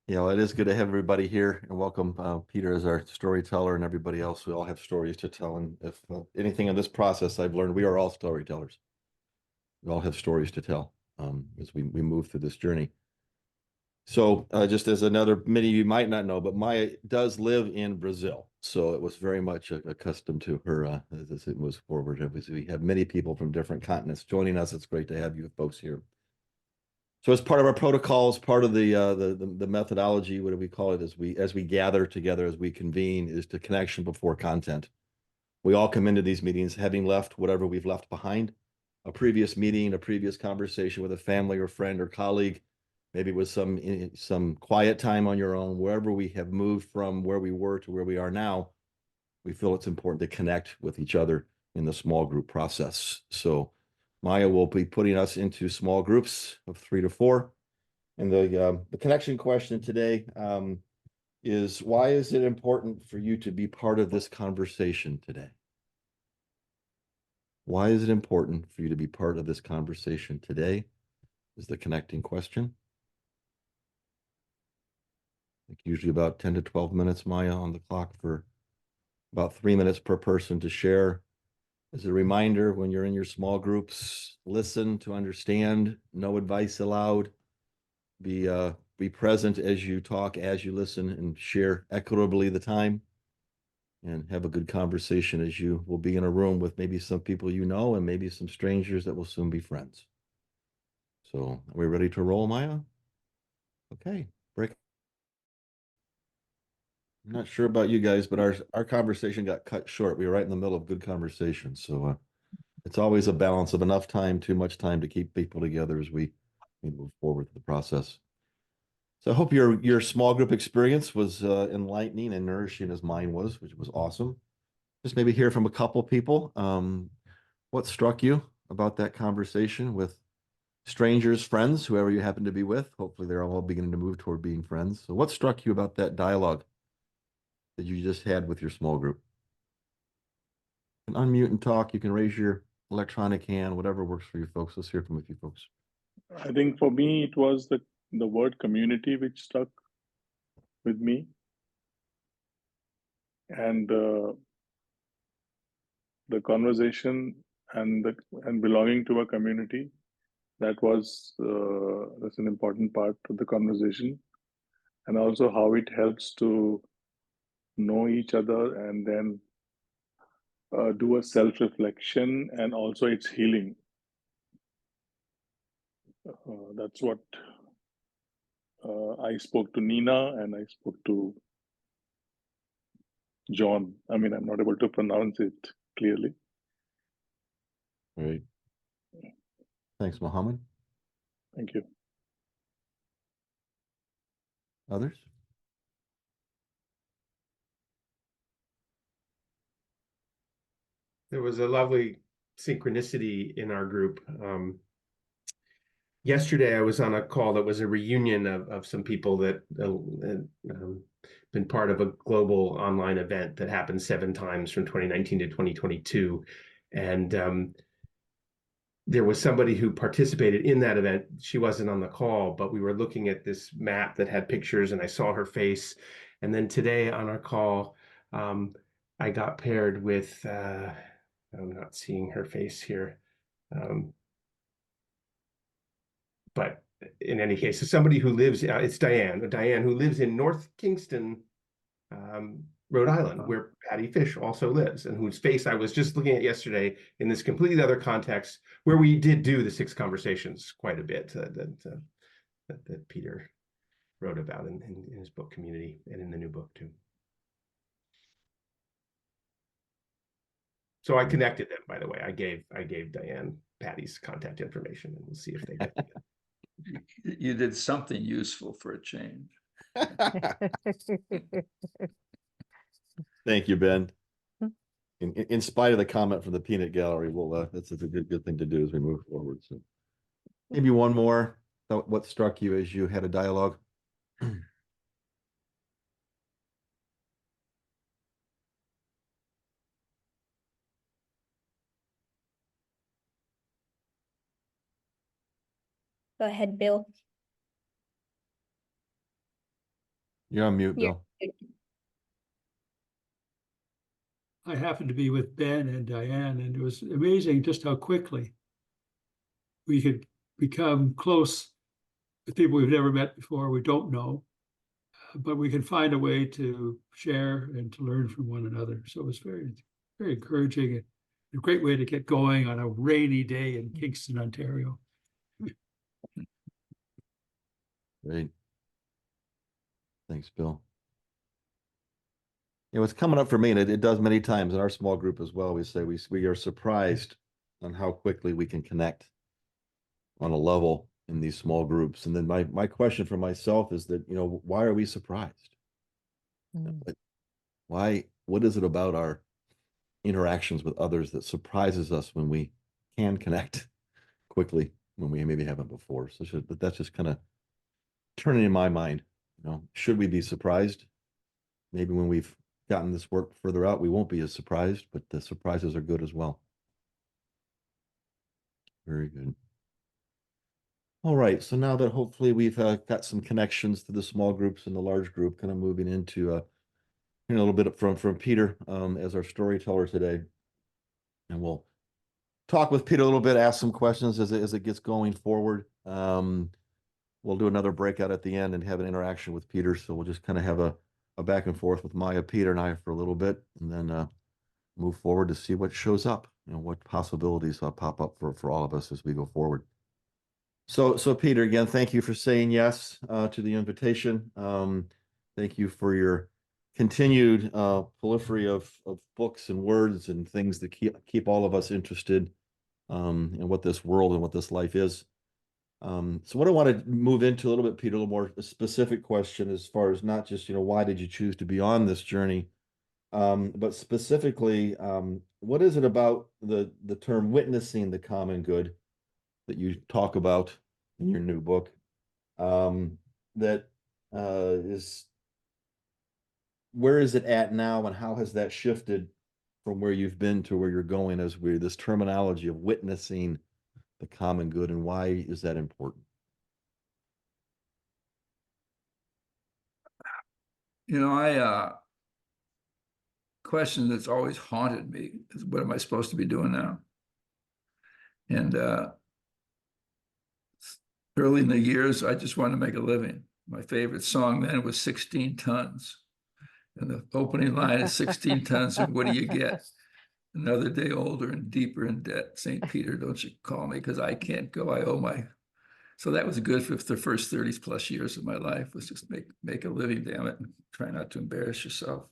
Well, it is good to have everybody here and welcome Peter as our storyteller and everybody else. We all have stories to tell. And if anything in this process I've learned, we are all storytellers. We all have stories to tell as we move through this journey. So just as many of you might not know, but Maya does live in Brazil. So it was very much accustomed to her as it moves forward. We have many people from different continents joining us. It's great to have you folks here. So as part of our protocols, part of the methodology, what do we call it? As we gather together, as we convene, is to connection before content. We all come into these meetings having left whatever we've left behind, a previous meeting, a previous conversation with a family or friend or colleague, maybe with some quiet time on your own, wherever we have moved from where we were to where we are now. We feel it's important to connect with each other in the small group process. So Maya will be putting us into small groups of 3 to 4. And the connection question today is, why is it important for you to be part of this conversation today? Why is it important for you to be part of this conversation today? Is the connecting question. I think usually about 10 to 12 minutes, Maya, on the clock for about 3 minutes per person to share. As a reminder, when you're in your small groups, listen to understand, no advice allowed. Be present as you talk, as you listen, and share equitably the time. And have a good conversation as you will be in a room with maybe some people you know and maybe some strangers that will soon be friends. So are we ready to roll, Maya? Okay, break. I'm not sure about you guys, but our conversation got cut short. We were right in the middle of good conversation. So it's always a balance of enough time, too much time to keep people together as we move forward with the process. So I hope your small group experience was enlightening and nourishing as mine was, which was awesome. Just maybe hear from a couple people. What struck you about that conversation with strangers, friends, whoever you happen to be with? Hopefully they're all beginning to move toward being friends. So what struck you about that dialogue that you just had with your small group? You can unmute and talk. You can raise your electronic hand, whatever works for you folks. Let's hear from a few folks. I think for me, it was the word community which stuck with me, and the conversation and belonging to a community. That's an important part of the conversation, and also how it helps to know each other and then do a self-reflection, and also it's healing. That's what I spoke to Nina, and I spoke to John. I mean, I'm not able to pronounce it clearly. All right. Thanks, Mohammed. Thank you. Others? There was a lovely synchronicity in our group. Yesterday, I was on a call that was a reunion of some people that been part of a global online event that happened 7 times from 2019 to 2022. And there was somebody who participated in that event. She wasn't on the call, but we were looking at this map that had pictures, and I saw her face. And then today on our call, I got paired with, I'm not seeing her face here. But in any case, so somebody who lives, it's Diane who lives in North Kingston, Rhode Island, where Patty Fish also lives, and whose face I was just looking at yesterday in this completely other context, where we did do the 6 conversations quite a bit that Peter wrote about in his book Community, and in the new book too. So I connected them, by the way. I gave Diane Patty's contact information, and we'll see if they get together. You did something useful for a change. Thank you, Ben. In spite of the comment from the peanut gallery, well, that's a good thing to do as we move forward. So maybe one more. What struck you as you had a dialogue? Go ahead, Bill. You're on mute, Yeah. Bill. I happened to be with Ben and Diane, and it was amazing just how quickly we could become close with people we've never met before, we don't know, but we can find a way to share and to learn from one another. So it was very, very encouraging and a great way to get going on a rainy day in Kingston, Ontario. Great. Thanks, Bill. You know, it's coming up for me, and it does many times in our small group as well. We say we are surprised on how quickly we can connect on a level in these small groups. And then my question for myself is that, you know, why are we surprised? Like, why, what is it about our interactions with others that surprises us when we can connect quickly when we maybe haven't before? So that's just kind of turning in my mind, you know, should we be surprised? Maybe when we've gotten this work further out, we won't be as surprised, but the surprises are good as well. Very good. All right, so now that hopefully we've got some connections to the small groups and the large group, kind of moving into a little bit from Peter as our storyteller today, and we'll talk with Peter a little bit, ask some questions as it gets going forward. We'll do another breakout at the end and have an interaction with Peter. So we'll just kind of have a back and forth with Maya, Peter, and I for a little bit, and then move forward to see what shows up, you know, what possibilities pop up for all of us as we go forward. So Peter, again, thank you for saying yes to the invitation. Thank you for your continued proliferation of books and words and things that keep all of us interested in what this world and what this life is. So what I want to move into a little bit, Peter, a little more specific question as far as not just, you know, why did you choose to be on this journey, but specifically, what is it about the term witnessing the common good that you talk about in your new book that is, where is it at now, and how has that shifted from where you've been to where you're going as we're this terminology of witnessing the common good, and why is that important? You know, question that's always haunted me is, what am I supposed to be doing now? And early in the years, I just wanted to make a living. My favorite song then was 16 Tons. And the opening line is 16 tons, and what do you get? Another day older and deeper in debt. St. Peter, don't you call me, because I can't go. I owe my. So that was good for the first 30 plus years of my life, was just make a living, damn it, and try not to embarrass yourself.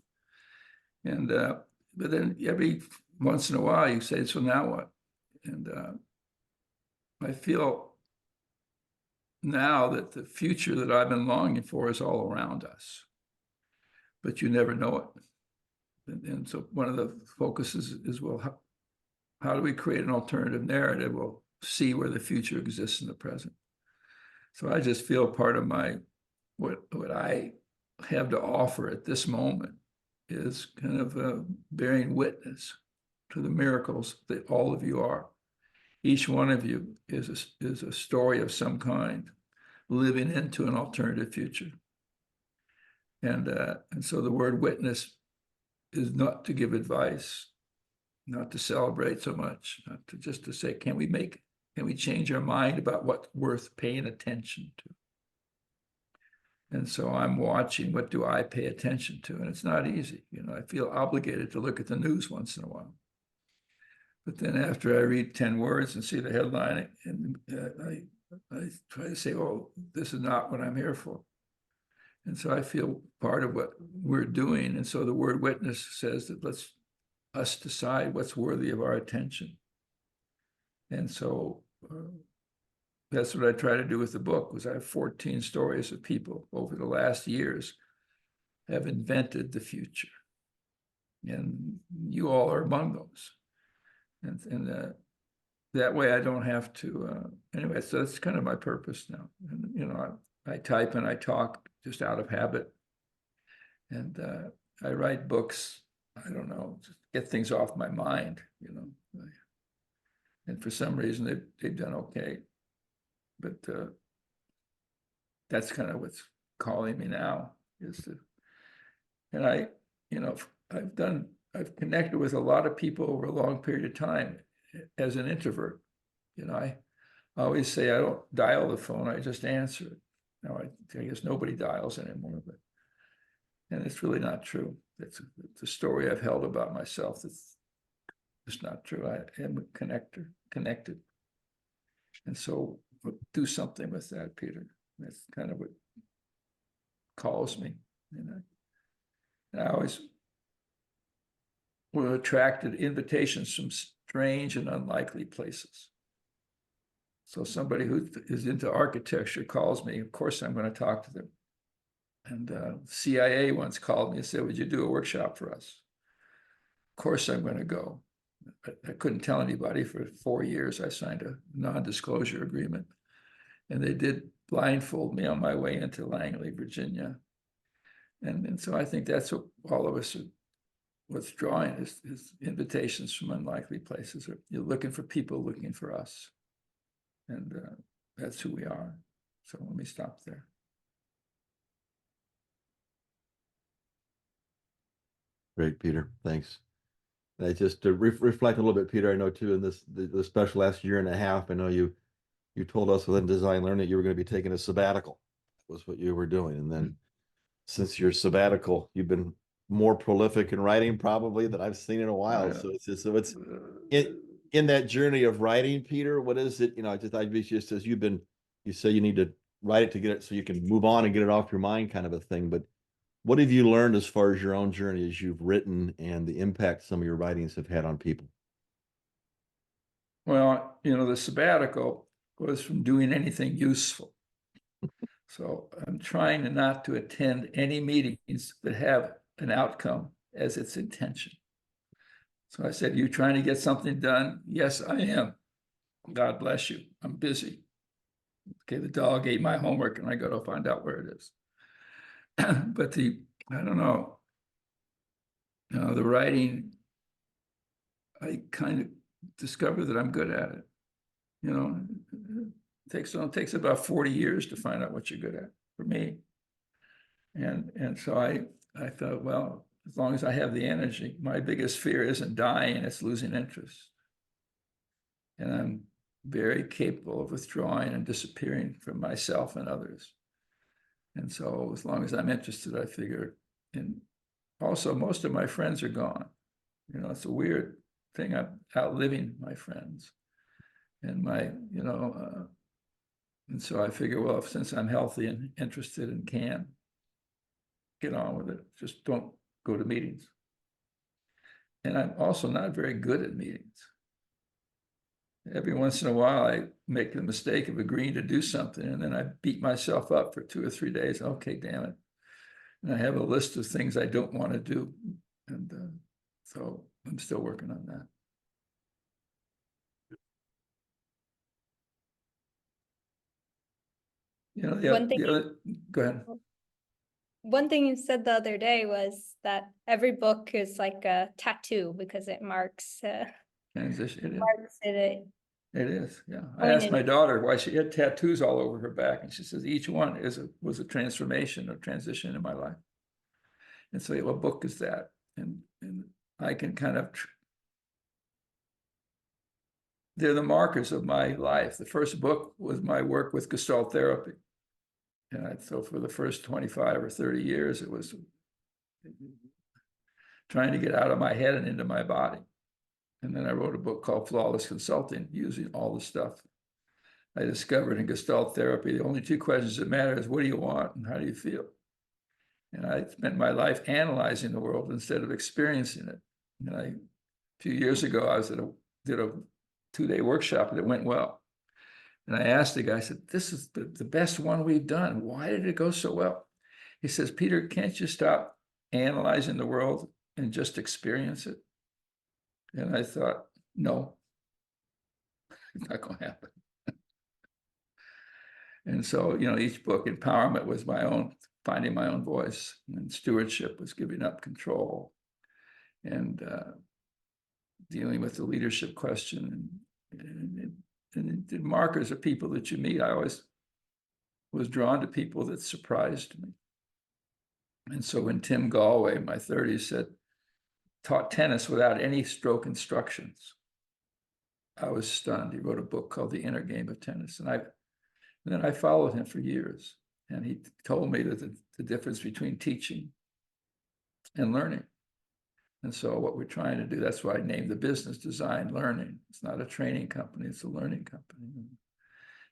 And but then every once in a while you say, so now what? And I feel now that the future that I've been longing for is all around us, but you never know it. And so one of the focuses is, well, how do we create an alternative narrative? We'll see where the future exists in the present. So I just feel part of my, what I have to offer at this moment is kind of bearing witness to the miracles that all of you are. Each one of you is a story of some kind, living into an alternative future. And so the word witness is not to give advice, not to celebrate so much, not to just to say, can we change our mind about what's worth paying attention to? And so I'm watching, what do I pay attention to? And it's not easy. You know, I feel obligated to look at the news once in a while. But then after I read 10 words and see the headline, and I try to say, oh, this is not what I'm here for. And so I feel part of what we're doing. And so the word witness says that let's us decide what's worthy of our attention. And so that's what I try to do with the book, was I have 14 stories of people over the last years have invented the future. And you all are among those. And that way I don't have to, anyway, so that's kind of my purpose now. And, you know, I type and I talk just out of habit. And I write books, I don't know, just get things off my mind, you know. And for some reason they've done okay. But that's kind of what's calling me now, is to, and I, you know, I've connected with a lot of people over a long period of time as an introvert. You know, I always say I don't dial the phone, I just answer it. Now, I guess nobody dials anymore, but, and it's really not true. It's a story I've held about myself that's just not true. I am a connected. And so we'll do something with that, Peter. That's kind of what calls me. And I always were attracted invitations from strange and unlikely places. So somebody who is into architecture calls me, of course I'm going to talk to them. And CIA once called me and said, would you do a workshop for us? Of course I'm going to go. I couldn't tell anybody for 4 years. I signed a non-disclosure agreement. And they did blindfold me on my way into Langley, Virginia. And so I think that's what all of us are withdrawing is invitations from unlikely places. You're looking for people looking for us. And that's who we are. So let me stop there. Great, Peter. Thanks. I just to reflect a little bit, Peter. I know too in the special last year and a half. I know you told us within Design Learn that you were going to be taking a sabbatical. That was what you were doing, and then since your sabbatical, you've been more prolific in writing probably than I've seen in a while. So it's in that journey of writing, Peter. What is it? You know, I'd be just as you say you need to write it to get it so you can move on and get it off your mind, kind of a thing. But what have you learned as far as your own journey as you've written and the impact some of your writings have had on people? Well, you know, the sabbatical was from doing anything useful. So I'm trying not to attend any meetings that have an outcome as its intention. So I said, you trying to get something done? Yes, I am. God bless you. I'm busy. Okay, the dog ate my homework and I got to find out where it is. But I don't know, the writing, I kind of discovered that I'm good at it. You know, it takes about 40 years to find out what you're good at for me. And so I thought, well, as long as I have the energy, my biggest fear isn't dying, it's losing interest. And I'm very capable of withdrawing and disappearing from myself and others. And so as long as I'm interested, I figure, and also most of my friends are gone. You know, it's a weird thing. I'm outliving my friends and and so I figure, well, since I'm healthy and interested and can get on with it, just don't go to meetings. And I'm also not very good at meetings. Every once in a while, I make the mistake of agreeing to do something, and then I beat myself up for 2 or 3 days. Okay, damn it. And I have a list of things I don't want to do. And so I'm still working on that. You know, go ahead. One thing you said the other day was that every book is like a tattoo because it marks Transition. it It is, yeah. I asked my daughter why she had tattoos all over her back, and she says each one was a transformation or transition in my life. And so, what book is that? And I can kind of, they're the markers of my life. The first book was my work with Gestalt therapy. And so for the first 25 or 30 years, it was trying to get out of my head and into my body. And then I wrote a book called Flawless Consulting, using all the stuff I discovered in Gestalt therapy. The only 2 questions that matter is what do you want and how do you feel? And I spent my life analyzing the world instead of experiencing it. And a few years ago, I did a 2-day workshop and it went well. And I asked the guy, I said, this is the best one we've done. Why did it go so well? He says, Peter, can't you stop analyzing the world and just experience it? And I thought, no, it's not going to happen. And so, you know, each book, empowerment was my own, finding my own voice, and stewardship was giving up control, and dealing with the leadership question, and the markers of people that you meet. I always was drawn to people that surprised me. And so when Tim Galway, in my 30s, taught tennis without any stroke instructions, I was stunned. He wrote a book called The Inner Game of Tennis. And then I followed him for years. And he told me that the difference between teaching and learning. And so what we're trying to do, that's why I named the business Design Learning. It's not a training company, it's a learning company.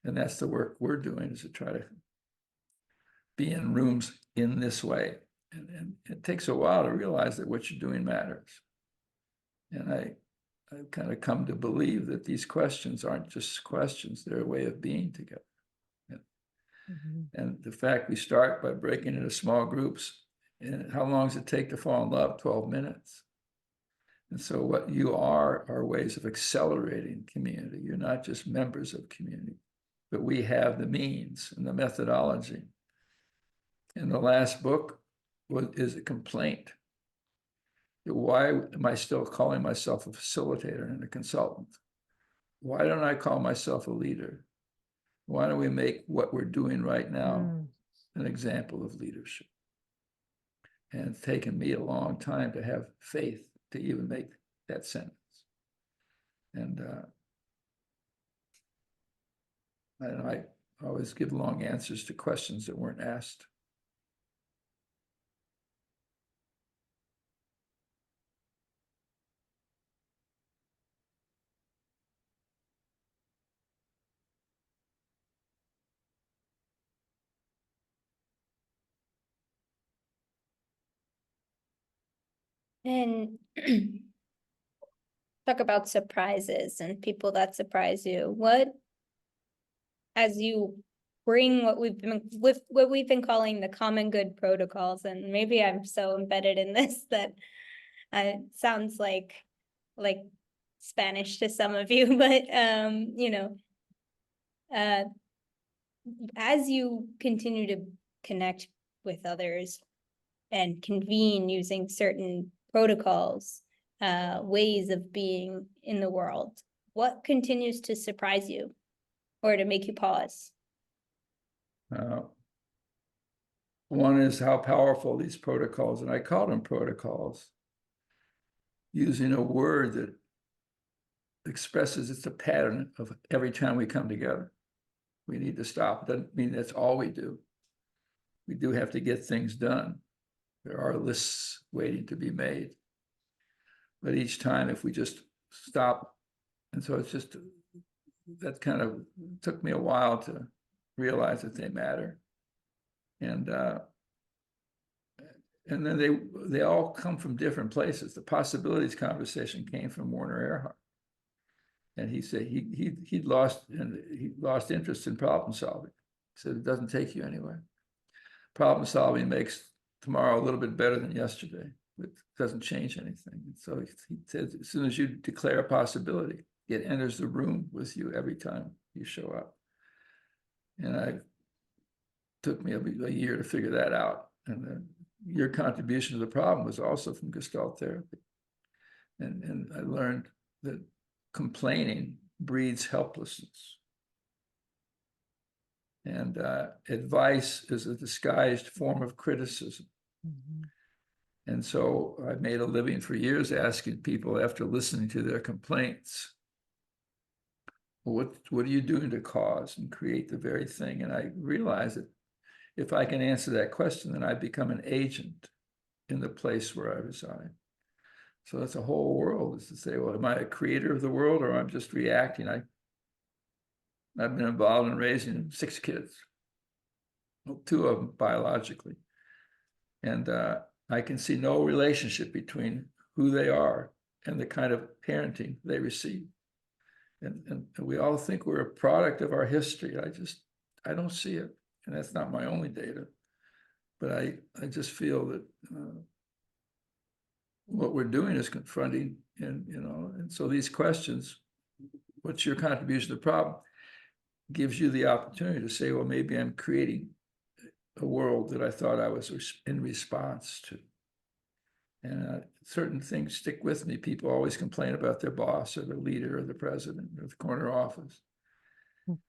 And that's the work we're doing, is to try to be in rooms in this way. And it takes a while to realize that what you're doing matters. And I've kind of come to believe that these questions aren't just questions, they're a way of being together. And the fact we start by breaking into small groups, and how long does it take to fall in love? 12 minutes. And so what you are ways of accelerating community. You're not just members of community, but we have the means and the methodology. And the last book is a complaint. Why am I still calling myself a facilitator and a consultant? Why don't I call myself a leader? Why don't we make what we're doing right now an example of leadership? And it's taken me a long time to have faith to even make that sentence. And I always give long answers to questions that weren't asked. And talk about surprises and people that surprise you. What, as you bring what we've been calling the common good protocols, and maybe I'm so embedded in this that it sounds like Spanish to some of you, but as you continue to connect with others and convene using certain protocols, ways of being in the world, what continues to surprise you or to make you pause? One is how powerful these protocols, and I call them protocols, using a word that expresses it's a pattern of every time we come together. We need to stop. It doesn't mean that's all we do. We do have to get things done. There are lists waiting to be made. But each time, if we just stop, and so it's just, that kind of took me a while to realize that they matter. And then they all come from different places. The possibilities conversation came from Werner Erhard. And he said he lost interest in problem solving. He said it doesn't take you anywhere. Problem solving makes tomorrow a little bit better than yesterday, but it doesn't change anything. And so he said, as soon as you declare a possibility, it enters the room with you every time you show up. And it took me a year to figure that out. And then your contribution to the problem was also from Gestalt therapy. And I learned that complaining breeds helplessness. And advice is a disguised form of criticism. And so I made a living for years asking people, after listening to their complaints, what are you doing to cause and create the very thing? And I realized that if I can answer that question, then I become an agent in the place where I reside. So that's a whole world, is to say, well, am I a creator of the world, or I'm just reacting? I've been involved in raising 6 kids, 2 of them biologically. And I can see no relationship between who they are and the kind of parenting they receive. And we all think we're a product of our history. I don't see it. And that's not my only data. But I just feel that what we're doing is confronting, and so these questions, what's your contribution to the problem, gives you the opportunity to say, well, maybe I'm creating a world that I thought I was in response to. And certain things stick with me. People always complain about their boss or the leader or the president or the corner office.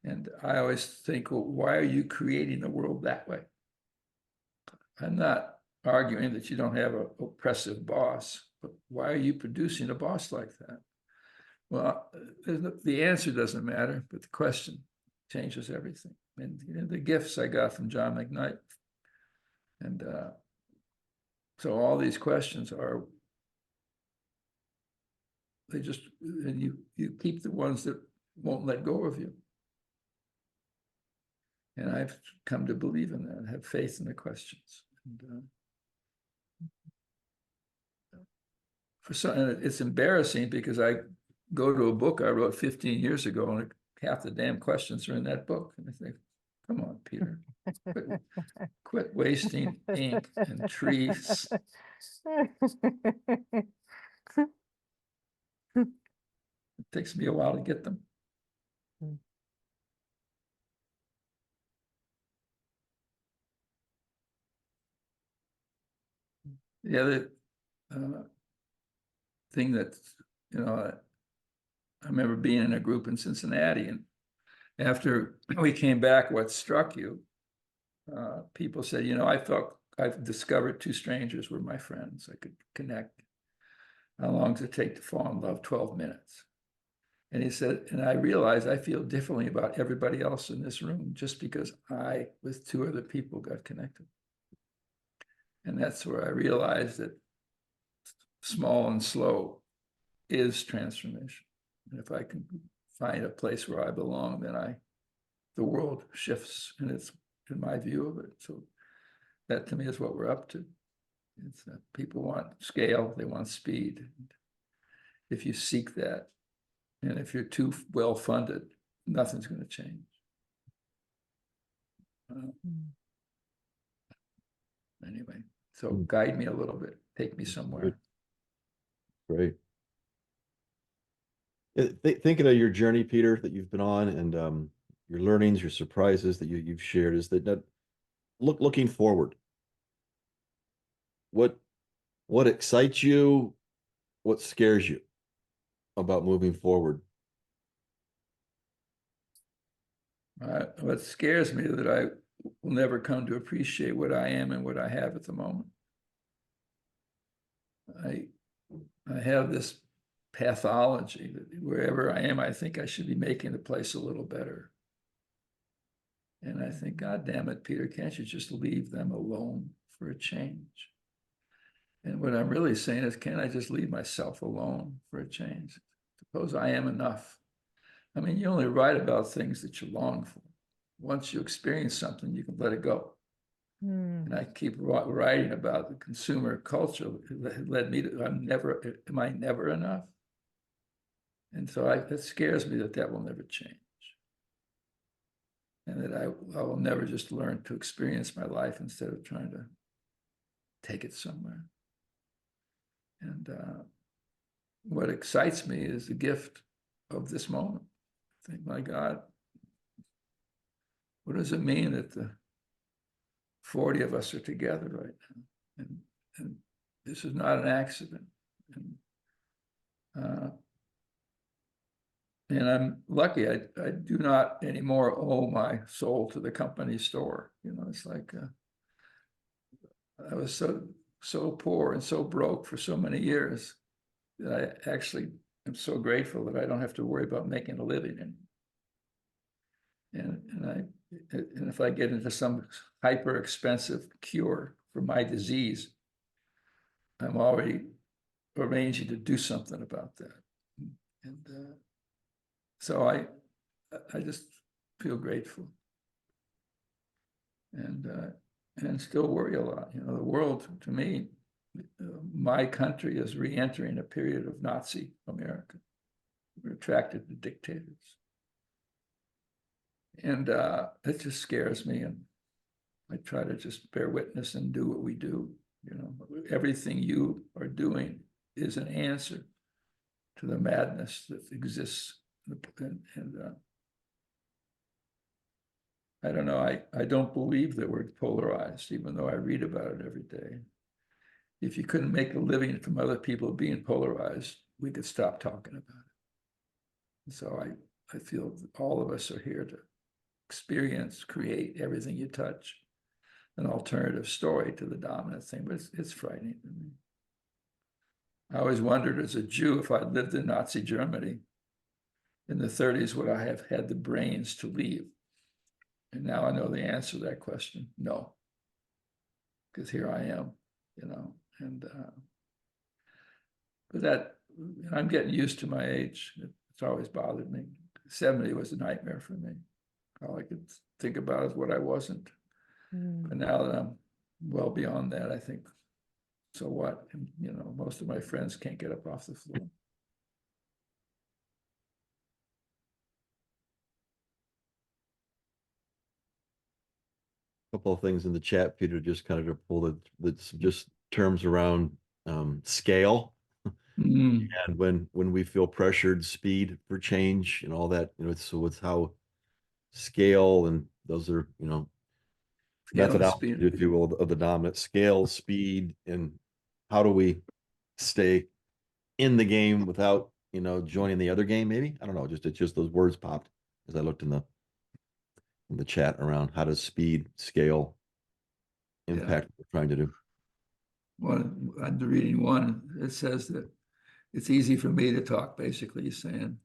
And I always think, well, why are you creating the world that way? I'm not arguing that you don't have an oppressive boss, but why are you producing a boss like that? Well, the answer doesn't matter, but the question changes everything. And the gifts I got from John McKnight. And so all these questions are, they just, and you keep the ones that won't let go of you. And I've come to believe in that, have faith in the questions. And, for some, and it's embarrassing because I go to a book I wrote 15 years ago, and half the damn questions are in that book. And I think, come on, Peter, quit wasting ink and trees. It takes me a while to get them. The other thing that, I remember being in a group in Cincinnati, and after we came back, what struck you? People said, I felt I've discovered two strangers were my friends. I could connect. How long does it take to fall in love? 12 minutes. And he said, and I realized I feel differently about everybody else in this room just because I, with two other people, got connected. And that's where I realized that small and slow is transformation. And if I can find a place where I belong, then the world shifts, and it's in my view of it. So that to me is what we're up to. It's people want scale, they want speed. If you seek that, and if you're too well funded, nothing's going to change. Anyway, so guide me a little bit, take me somewhere. Great. Thinking of your journey, Peter, that you've been on, and your learnings, your surprises that you've shared, is that looking forward, what excites you, what scares you about moving forward? What scares me is that I will never come to appreciate what I am and what I have at the moment. I have this pathology that wherever I am, I think I should be making the place a little better. And I think, God damn it, Peter, can't you just leave them alone for a change? And what I'm really saying is, can't I just leave myself alone for a change? Suppose I am enough. I mean, you only write about things that you long for. Once you experience something, you can let it go. And I keep writing about the consumer culture that led me to, am I never enough? And so it scares me that will never change. And that I will never just learn to experience my life instead of trying to take it somewhere. And what excites me is the gift of this moment. I think, my God, what does it mean that the 40 of us are together right now? And this is not an accident. And I'm lucky. I do not anymore owe my soul to the company store. It's like I was so poor and so broke for so many years that I actually am so grateful that I don't have to worry about making a living anymore. And if I get into some hyper expensive cure for my disease, I'm already arranging to do something about that. And so I just feel grateful, and still worry a lot. The world, to me, my country is re-entering a period of Nazi America. We're attracted to dictators. And it just scares me, and I try to just bear witness and do what we do. Everything you are doing is an answer to the madness that exists. And I don't know, I don't believe that we're polarized, even though I read about it every day. If you couldn't make a living from other people being polarized, we could stop talking about it. And so I feel that all of us are here to experience, create everything you touch. an alternative story to the dominant thing, but it's frightening to me. I always wondered as a Jew, if I'd lived in Nazi Germany in the 30s, would I have had the brains to leave? And now I know the answer to that question, no. Because here I am, you know, and but that, I'm getting used to my age. It's always bothered me. 70 was a nightmare for me. All I could think about is what I wasn't. But now that I'm well beyond that, I think, so what? And, you know, most of my friends can't get up off the floor. Couple of things in the chat, Peter, just kind of to pull the just terms around scale. Mm, And when we feel pressured, speed for change and all that, you know, so it's how scale, and those are, you know, scale and methodology, speed. if you will, of the dominant scale, speed, and how do we stay in the game without, you know, joining the other game, maybe? I don't know, just it's just those words popped as I looked in the chat around how does speed, scale impact what we're trying to do. One, I'm reading one, it says that it's easy for me to talk, basically saying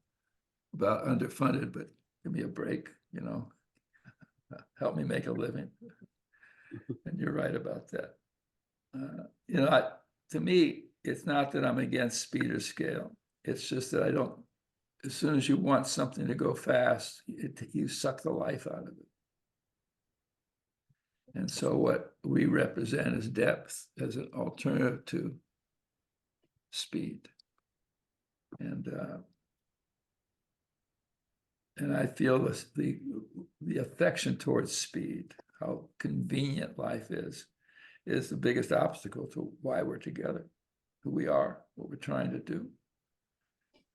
about underfunded, but give me a break, you know, help me make a living. And you're right about that. You know, to me, it's not that I'm against speed or scale. It's just that I don't, as soon as you want something to go fast, you suck the life out of it. And so what we represent is depth as an alternative to speed. And I feel the affection towards speed, how convenient life is the biggest obstacle to why we're together, who we are, what we're trying to do.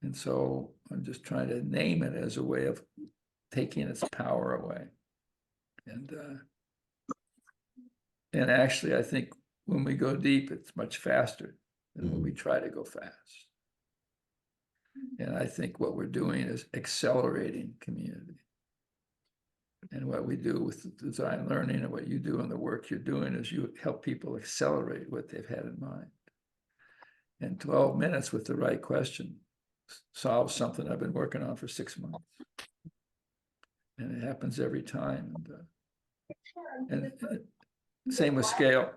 And so I'm just trying to name it as a way of taking its power away. And actually, I think when we go deep, it's much faster than when we try to go fast. And I think what we're doing is accelerating community. And what we do with design learning and what you do in the work you're doing is you help people accelerate what they've had in mind. And 12 minutes with the right question solves something I've been working on for 6 months. And it happens every time. And same with scale.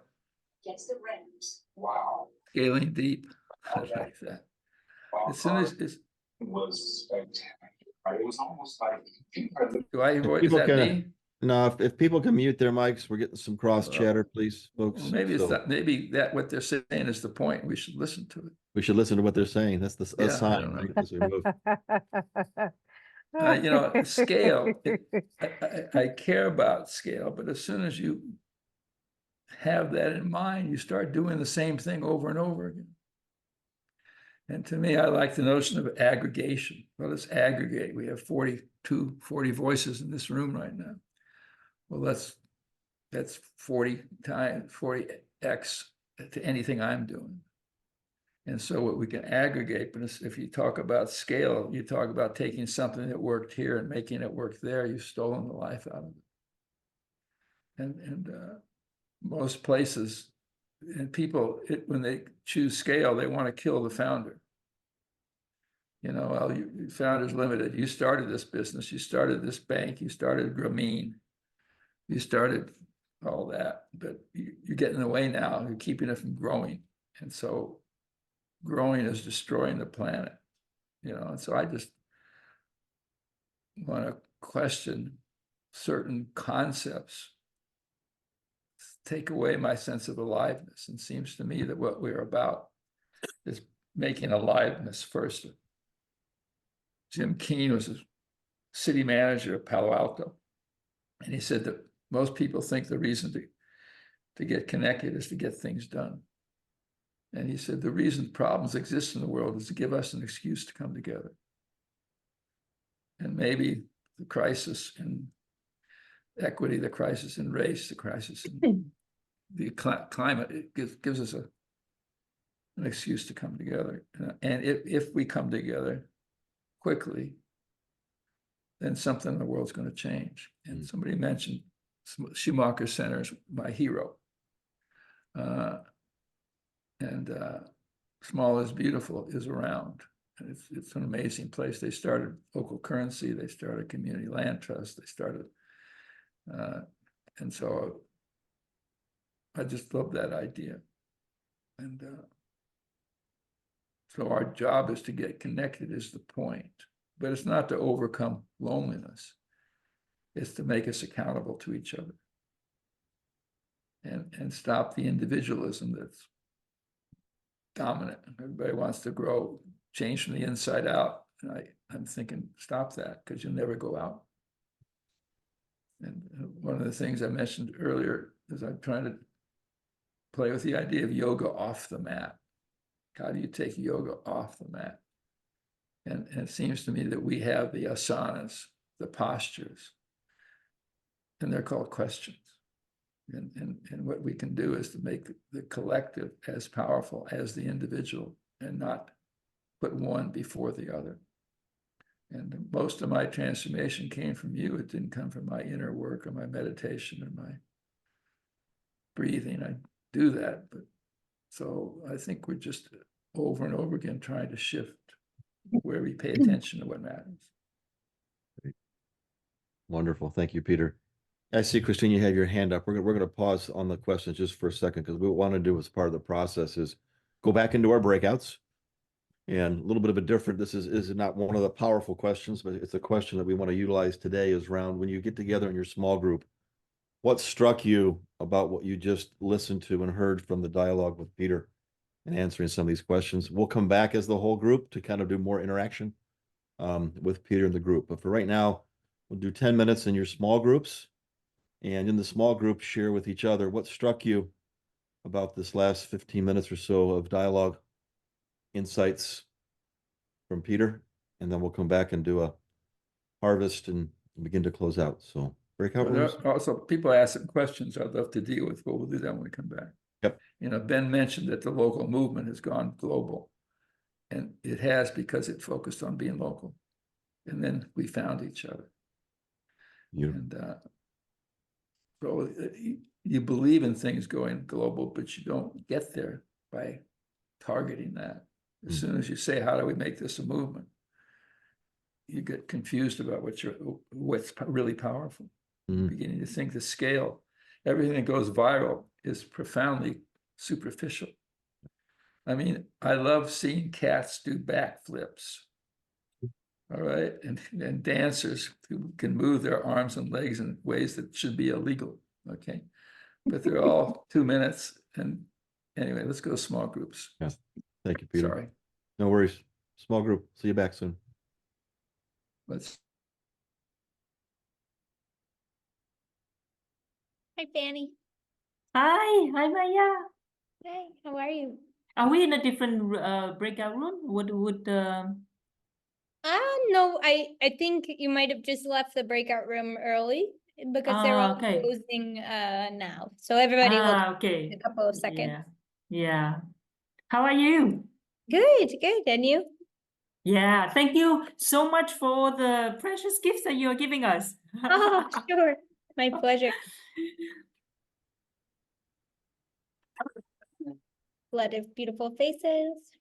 Wow. Scaling deep. I like that. As soon as it's, It was spectacular. It was almost like do I, is People that can, me? no, if people can mute their mics, we're getting some cross chatter, please, folks. Well, maybe it's So not, maybe that what they're saying is the point. We should listen to it. we should listen to what they're saying. That's Yeah, a I sign, don't know. right? As we move. You know, scale, I care about scale, but as soon as you have that in mind, you start doing the same thing over and over again. And to me, I like the notion of aggregation. Well, let's aggregate. We have 40 voices in this room right now. Well, that's 40 times 40x to anything I'm doing. And so what we can aggregate, but if you talk about scale, you talk about taking something that worked here and making it work there, you've stolen the life out of it. And most places, and people, when they choose scale, they want to kill the founder. You know, well, Founders Limited, you started this business, you started this bank, you started Grameen, you started all that, but you're getting in the way now, you're keeping it from growing. And so growing is destroying the planet, you know, and so I just want to question certain concepts, take away my sense of aliveness. And it seems to me that what we're about is making aliveness first. Jim Keane was a city manager of Palo Alto, and he said that most people think the reason to get connected is to get things done. And he said the reason problems exist in the world is to give us an excuse to come together. And maybe the crisis in equity, the crisis in race, the crisis in the climate, it gives us an excuse to come together. And if we come together quickly, then something in the world's going to change. And somebody mentioned Schumacher Center is my hero. Small is Beautiful is around. And it's an amazing place. They started local currency, they started community land trust, they started, and so I just love that idea. And so our job is to get connected is the point, but it's not to overcome loneliness. It's to make us accountable to each other and stop the individualism that's dominant. Everybody wants to grow, change from the inside out. And I'm thinking, stop that, because you'll never go out. And one of the things I mentioned earlier is I'm trying to play with the idea of yoga off the mat. How do you take yoga off the mat? And it seems to me that we have the asanas, the postures, and they're called questions. And what we can do is to make the collective as powerful as the individual and not put one before the other. And most of my transformation came from you. It didn't come from my inner work or my meditation or my breathing. I do that, but so I think we're just over and over again trying to shift where we pay attention to what matters. Wonderful. Thank you, Peter. I see, Christine, you have your hand up. We're going to pause on the questions just for a second, because what we want to do as part of the process is go back into our breakouts. And a little bit of a different, this is not one of the powerful questions, but it's a question that we want to utilize today is around when you get together in your small group, what struck you about what you just listened to and heard from the dialogue with Peter and answering some of these questions. We'll come back as the whole group to kind of do more interaction with Peter and the group. But for right now, we'll do 10 minutes in your small groups. And in the small group, share with each other what struck you about this last 15 minutes or so of dialogue, insights from Peter, and then we'll come back and do a harvest and begin to close out. So breakout rooms. Also, people asking questions I'd love to deal with, but we'll do that when we come back. Yep. You know, Ben mentioned that the local movement has gone global, and it has because it focused on being local. And then we found each other. And so you believe in things going global, but you don't get there by targeting that. As soon as you say, how do we make this a movement? You get confused about what's really powerful. You're beginning to think the scale. Everything that goes viral is profoundly superficial. I mean, I love seeing cats do backflips. All right, and dancers who can move their arms and legs in ways that should be illegal. Okay, but they're all 2 minutes. And anyway, let's go small groups. Yes, thank you, Peter. Sorry. No worries. Small group. See you back soon. Let's. Hi, Fanny. Hi, Maya. Hey, how are you? Are we in a different breakout room? No, I think you might have just left the breakout room early because they're all okay. closing now. So everybody will okay. take a couple of seconds. Yeah. How are you? Good. And you? Yeah, thank you so much for the precious gifts that you're giving us. Oh, sure. My pleasure. Flood of beautiful faces.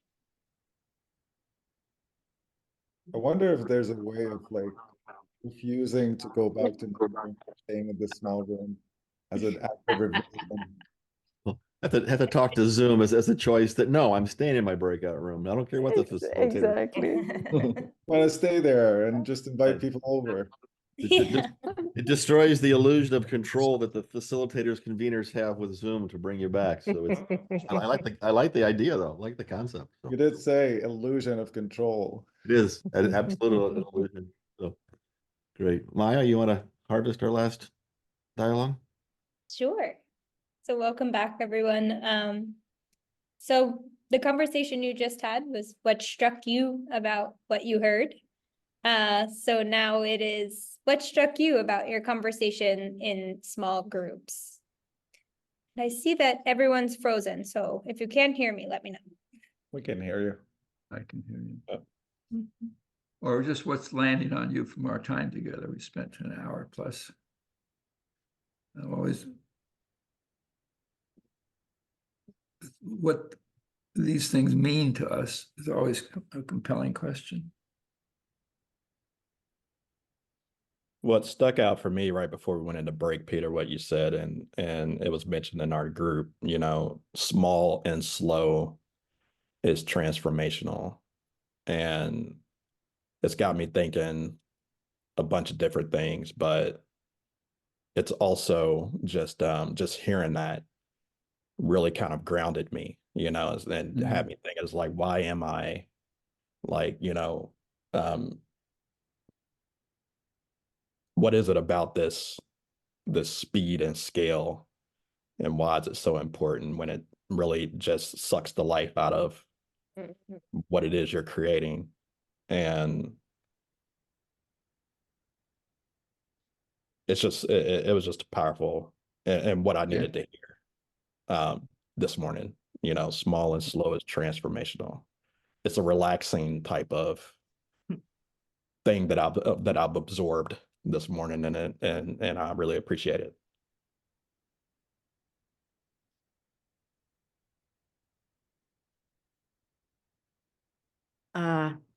I wonder if there's a way of like refusing to go back to staying in this small room as an act of rebellion. Well, have to talk to Zoom as a choice that no, I'm staying in my breakout room. I don't care what the facilitator. I want to stay there and just invite people over. It destroys the illusion of control that the facilitators, conveners have with Zoom to bring you back. So it's I like the idea though. I like the concept. So. You did say illusion of control. It is an absolute illusion. So great. Maya, you want to harvest our last dialogue? Sure. So welcome back, everyone. So the conversation you just had was what struck you about what you heard. So now it is what struck you about your conversation in small groups. And I see that everyone's frozen. So if you can't hear me, let me know. We can hear you. I can hear you. Or just what's landing on you from our time together. We spent an hour plus. I'm always, what these things mean to us is always a compelling question. What stuck out for me right before we went into break, Peter, what you said, and it was mentioned in our group, you know, small and slow is transformational. And it's got me thinking a bunch of different things, but it's also just hearing that really kind of grounded me, you know, and had me think, it's like, why am I like, you know, what is it about this speed and scale, and why is it so important when it really just sucks the life out of what it is you're creating? And it's just it was just powerful, and what I needed to hear this morning. You know, small and slow is transformational. It's a relaxing type of thing that I've absorbed this morning, and I really appreciate it.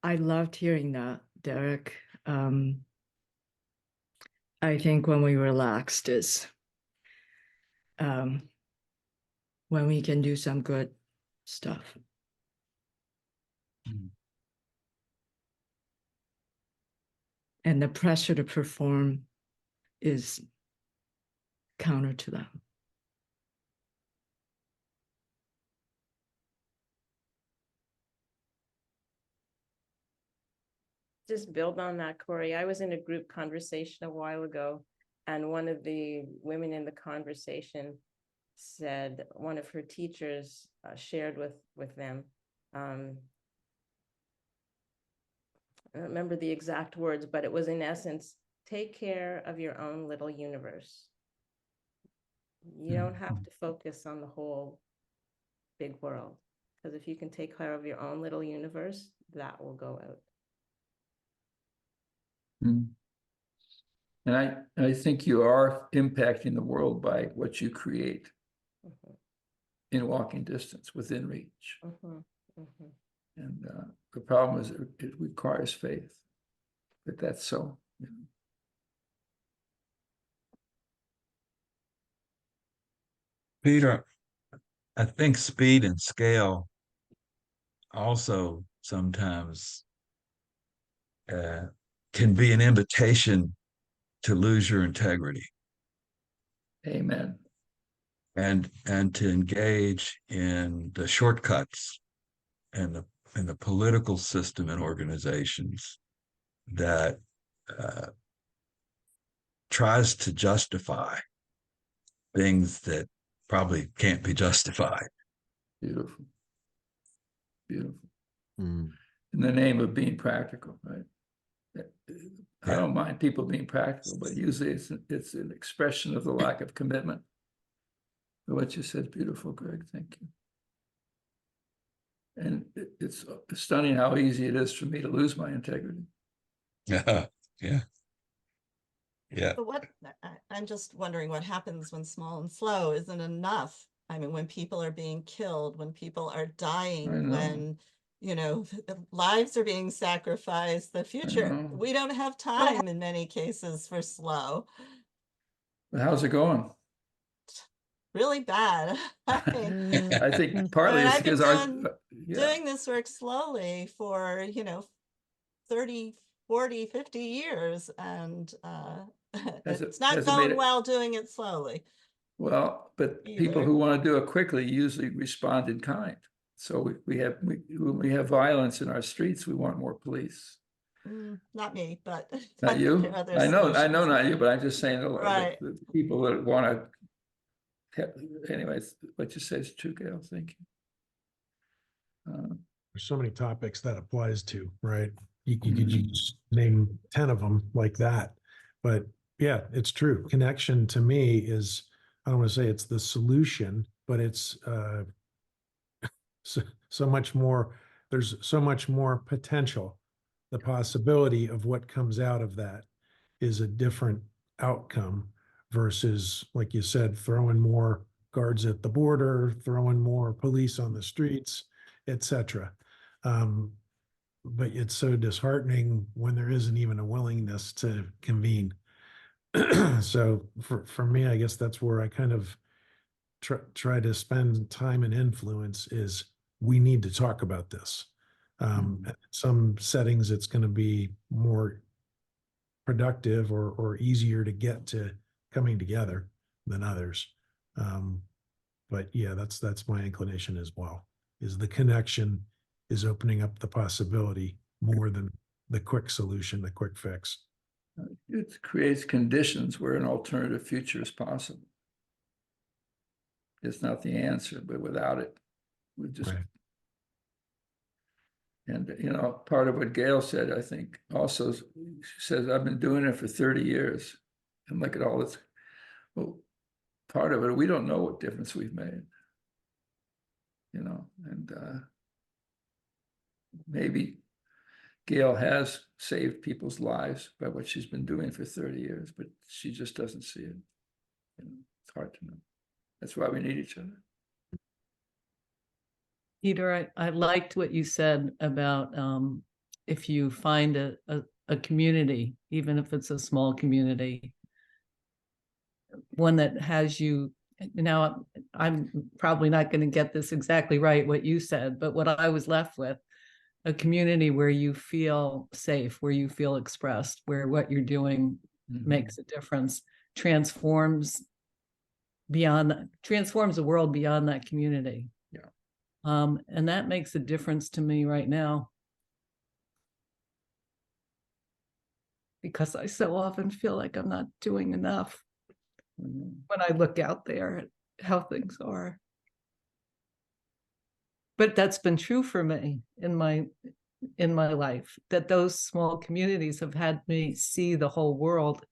I loved hearing that, Derek. I think when we relaxed is when we can do some good stuff. And the pressure to perform is counter to that. Just build on that, Corey. I was in a group conversation a while ago, and one of the women in the conversation said one of her teachers shared with them. I don't remember the exact words, but it was in essence, take care of your own little universe. You don't have to focus on the whole big world, because if you can take care of your own little universe, that will go out. And I think you are impacting the world by what you create in walking distance, within reach. And the problem is it requires faith that that's so. You know. Peter, I think speed and scale also sometimes can be an invitation to lose your integrity. Amen. And to engage in the shortcuts and the political system and organizations that tries to justify things that probably can't be justified. Beautiful. Beautiful. In the name of being practical, right? I don't mind people being practical, but usually it's an expression of the lack of commitment. What you said, beautiful, Greg. Thank you. And it's stunning how easy it is for me to lose my integrity. Yeah. But what I'm just wondering what happens when small and slow isn't enough. I mean, when people are being killed, when people are dying, when, you know, lives are being sacrificed, the future, we don't have time in many cases for slow. But how's it going? Really bad. I think partly it's because doing this work slowly for, you know, 30, 40, 50 years, and it's not going well doing it slowly. Well, but people who want to do it quickly usually respond in kind. So when we have violence in our streets, we want more police. Not me, but not you. I know, not you, but I'm just saying the people that want to. Anyways, what you say is true, Gail. Thank you. There's so many topics that applies to, right? You could just name 10 of them like that. But yeah, it's true. Connection to me is, I don't want to say it's the solution, but it's so much more. There's so much more potential. The possibility of what comes out of that is a different outcome versus, like you said, throwing more guards at the border, throwing more police on the streets, etc. But it's so disheartening when there isn't even a willingness to convene. So for me, I guess that's where I kind of try to spend time and influence is we need to talk about this. Some settings it's going to be more productive or easier to get to coming together than others. But yeah, that's my inclination as well, is the connection is opening up the possibility more than the quick solution, the quick fix. It creates conditions where an alternative future is possible. It's not the answer, but without it, we just. Right. And, you know, part of what Gail said, I think also, she says, I've been doing it for 30 years. And look at all this. Well, part of it, we don't know what difference we've made. You know, and maybe Gail has saved people's lives by what she's been doing for 30 years, but she just doesn't see it. And it's hard to know. That's why we need each other. Peter, I liked what you said about if you find a community, even if it's a small community, one that has you. Now, I'm probably not going to get this exactly right, what you said, but what I was left with, a community where you feel safe, where you feel expressed, where what you're doing makes a difference, transforms the world beyond that community. And that makes a difference to me right now, because I so often feel like I'm not doing enough when I look out there at how things are. But that's been true for me in my life, that those small communities have had me see the whole world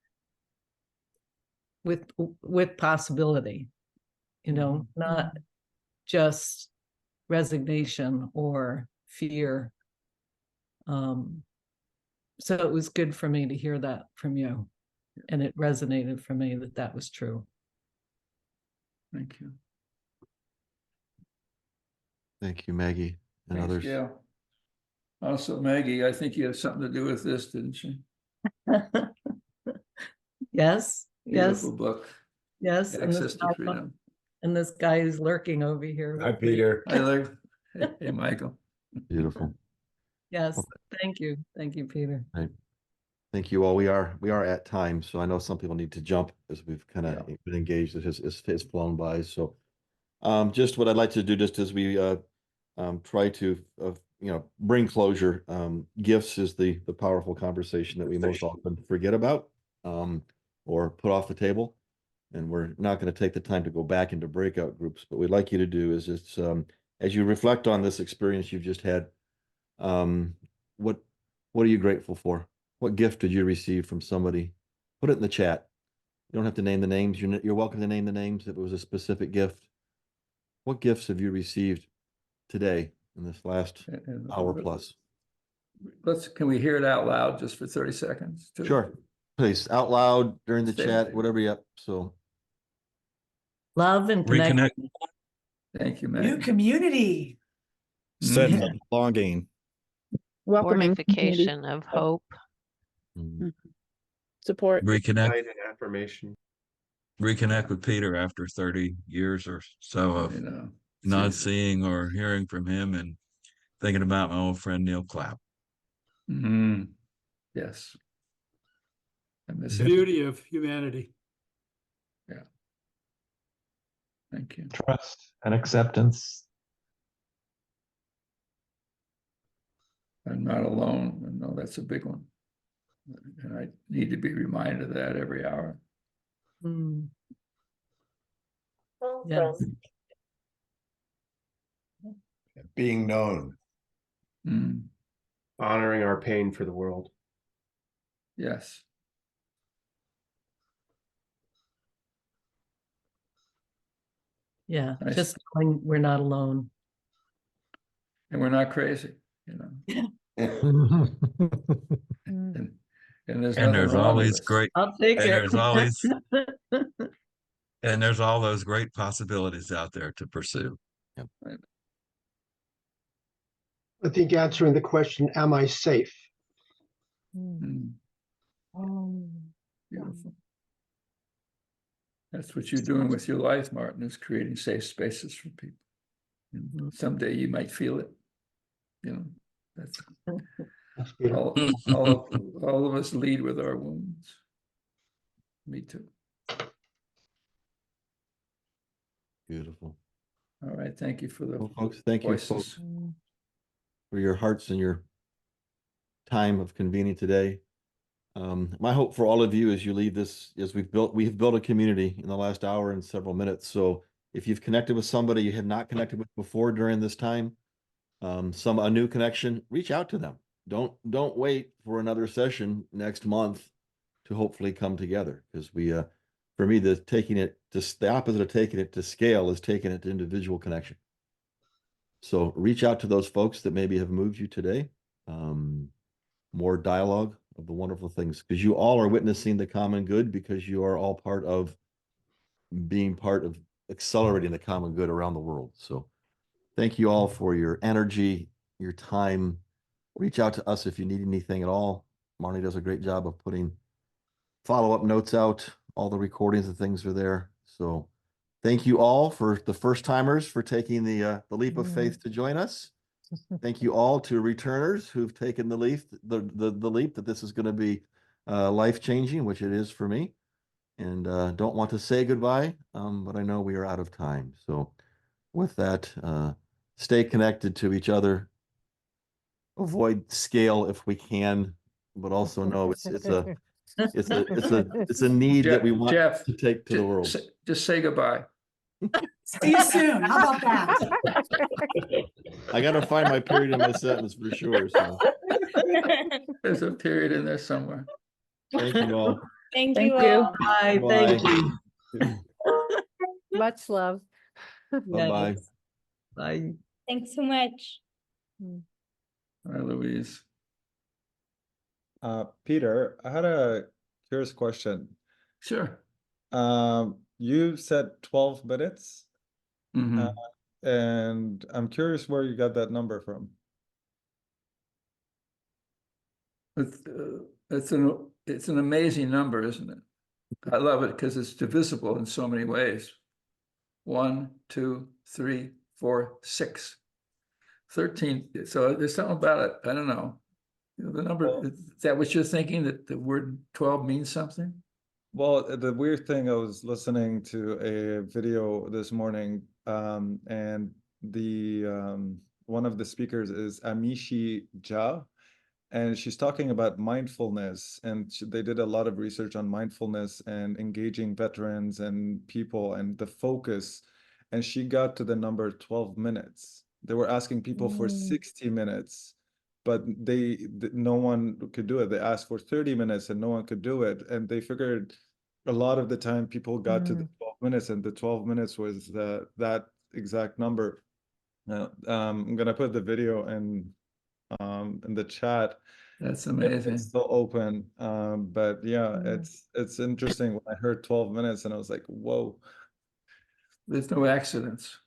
with possibility, you know, not just resignation or fear. So it was good for me to hear that from you, and it resonated for me that was true. Thank you. Thank you, Maggie, and Thanks, others. Gail. Also, Maggie, I think you had something to do with this, didn't you? Yes. Beautiful book. Yes. Access to Freedom. And this guy is lurking over here. Hi, Peter. Hi, Luke. Hey, Michael. Beautiful. Yes. Thank you. Thank you, Peter. Right. Thank you all. We are at time, so I know some people need to jump as we've kind of been engaged. It has flown by. So just what I'd like to do, just as we try to bring closure. Gifts is the powerful conversation that we most often forget about or put off the table. And we're not going to take the time to go back into breakout groups, but what we'd like you to do is it's as you reflect on this experience you've just had, what are you grateful for? What gift did you receive from somebody? Put it in the chat. You don't have to name the names. You're welcome to name the names if it was a specific gift. What gifts have you received today in this last hour plus? Can we hear it out loud just for 30 seconds? Too? Sure. Please, out loud during the chat, whatever you up. So love and reconnect. Thank you, man. New community. Sense of belonging. Welcoming fortification of hope. Support. Reconnect. Affirmation. Reconnect with Peter after 30 years or so of not seeing or hearing from him, and thinking about my old friend Neil Clapp. Yes. The beauty of humanity. Yeah. Thank you. Trust and acceptance. I'm not alone. I know that's a big one. And I need to be reminded of that every hour. Yes. Being known. Honoring our pain for the world. Yes. Yeah, Nice. just knowing we're not alone. And we're not crazy, you know. Mm. And And there's And nothing there's wrong with always us. great, I'll take and it. there's always, and there's all those great possibilities out there to pursue. I think answering the question, am I safe? Beautiful. That's what you're doing with your life, Martin, is creating safe spaces for people. And someday you might feel it. You know, that's all of us lead with our wounds. Me too. Beautiful. All right, thank you for the Well, folks, thank you, voices. folks, for your hearts and your time of convening today. My hope for all of you as you leave this is we have built a community in the last hour and several minutes. So if you've connected with somebody you had not connected with before during this time, a new connection, reach out to them. Don't wait for another session next month to hopefully come together, because for me, the opposite of taking it to scale is taking it to individual connection. So reach out to those folks that maybe have moved you today. More dialogue of the wonderful things, because you all are witnessing the common good, because you are all part of accelerating the common good around the world. So thank you all for your energy, your time. Reach out to us if you need anything at all. Marnie does a great job of putting follow-up notes out. All the recordings and things are there. So thank you all, for the first timers, for taking the leap of faith to join us. Thank you all to returners who've taken the leap that this is going to be life-changing, which it is for me. And don't want to say goodbye, but I know we are out of time. So with that, stay connected to each other. Avoid scale if we can, but also know it's a need that we want Jeff, to take to the world. Just say goodbye. See you soon. How about that? I got to find my period in my sentence for sure. So There's a period in there somewhere. thank you all. Thank you all. Bye. Bye. Thank you. Much love. Bye-bye. Bye. Thanks so much. Hi, Louise. Peter, I had a curious question. Sure. You said 12 minutes, Mhm. and I'm curious where you got that number from. It's an amazing number, isn't it? I love it because it's divisible in so many ways. 1, 2, 3, 4, 6, 13. So there's something about it. I don't know. The number, is that what you're thinking, that the word 12 means something? Well, the weird thing, I was listening to a video this morning, and one of the speakers is Amishi Jha, and she's talking about mindfulness, and they did a lot of research on mindfulness and engaging veterans and people and the focus, and she got to the number 12 minutes. They were asking people for 60 minutes, but no one could do it. They asked for 30 minutes and no one could do it. And they figured a lot of the time people got to the 12 minutes, and the 12 minutes was that exact number. Now, I'm gonna put the video in the chat. That's amazing. It's still open. But yeah, it's interesting. When I heard 12 minutes and I was like, whoa. There's no accidents.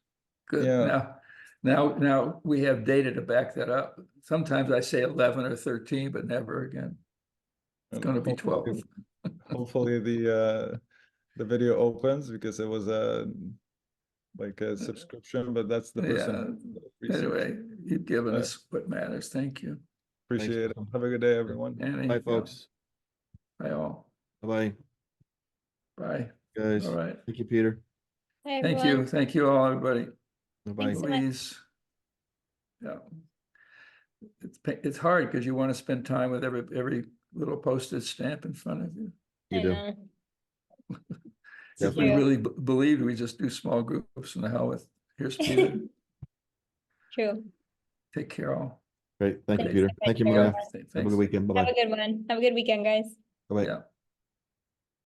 Good. Yeah. Now we have data to back that up. Sometimes I say 11 or 13, but never again. It's going to be 12. Hopefully the video opens, because it was like a subscription, but that's the person. Yeah. Anyway, you've given us what matters. Thank you. Appreciate it. Have a good day, everyone. Bye, folks. Bye all. Bye-bye. Bye. Guys. All right. Thank you, Peter. Hi, Thank everyone. you. Thank you all, everybody. Bye-bye. Thanks so much. Louise. Yeah. It's hard because you want to spend time with every little postage stamp in front of you. You do. know. If we really believed, we just do small groups, and the hell with. Here's Peter. True. Take care all. Great. Thank you, Thanks Peter. so much, Thank you, everyone. Maria. Have a good weekend. Bye-bye. Have a good one. Have a good weekend, guys. Bye-bye. Yeah.